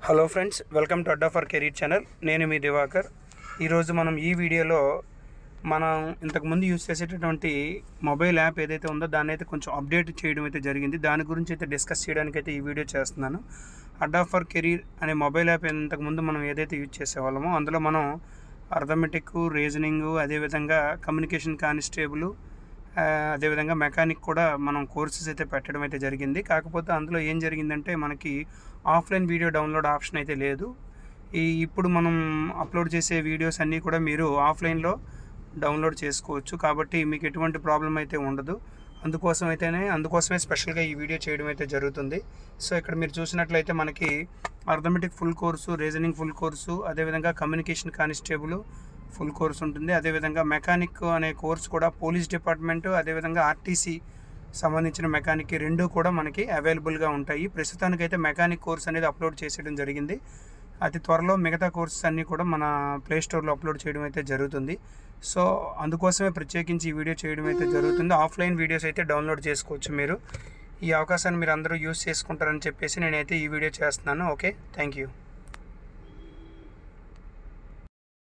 Hello friends, welcome to Adda for career channel. నేను మీ దివాకర్. ఈరోజు మనం ఈ వీడియోలో మనం ఇంతకుముందు యూజ్ చేసేటటువంటి మొబైల్ యాప్ ఏదైతే ఉందో దాన్ని అయితే కొంచెం అప్డేట్ చేయడం అయితే జరిగింది. దాని గురించి అయితే డిస్కస్ చేయడానికి అయితే ఈ వీడియో చేస్తున్నాను. అడ్డా ఫర్ కెరీర్ అనే మొబైల్ యాప్ ఇంతకుముందు మనం ఏదైతే యూజ్ చేసేవాళ్ళమో అందులో మనం అర్థమెటిక్, రీజనింగ్, అదేవిధంగా కమ్యూనికేషన్ కానిస్టేబుల్, అదేవిధంగా మెకానిక్ కూడా మనం కోర్సెస్ అయితే పెట్టడం అయితే జరిగింది. కాకపోతే అందులో ఏం జరిగిందంటే మనకి ఆఫ్లైన్ వీడియో డౌన్లోడ్ ఆప్షన్ అయితే లేదు. ఇప్పుడు మనం అప్లోడ్ చేసే వీడియోస్ అన్నీ కూడా మీరు ఆఫ్లైన్లో డౌన్లోడ్ చేసుకోవచ్చు. కాబట్టి మీకు ఎటువంటి ప్రాబ్లం అయితే ఉండదు. అందుకోసమే స్పెషల్గా ఈ వీడియో చేయడం అయితే జరుగుతుంది. సో ఇక్కడ మీరు చూసినట్లయితే మనకి arithmetic full course, reasoning full course, అదేవిధంగా కమ్యూనికేషన్ కానిస్టేబుల్ ఫుల్ కోర్స్ ఉంటుంది. అదేవిధంగా మెకానిక్ అనే కోర్స్ కూడా పోలీస్ డిపార్ట్మెంటు, అదేవిధంగా ఆర్టీసీ సంబంధించిన మెకానిక్ రెండు కూడా మనకి అవైలబుల్గా ఉంటాయి. ప్రస్తుతానికైతే మెకానిక్ కోర్స్ అనేది అప్లోడ్ చేసేయడం జరిగింది. అతి త్వరలో మిగతా కోర్సెస్ అన్నీ కూడా మన ప్లే స్టోర్లో అప్లోడ్ చేయడం అయితే జరుగుతుంది. సో అందుకోసమే ప్రత్యేకించి ఈ వీడియో చేయడం అయితే జరుగుతుంది. ఆఫ్లైన్ వీడియోస్ అయితే డౌన్లోడ్ చేసుకోవచ్చు. మీరు ఈ అవకాశాన్ని మీరు అందరూ యూజ్ చేసుకుంటారని చెప్పేసి నేనైతే ఈ వీడియో చేస్తున్నాను. Okay, thank you.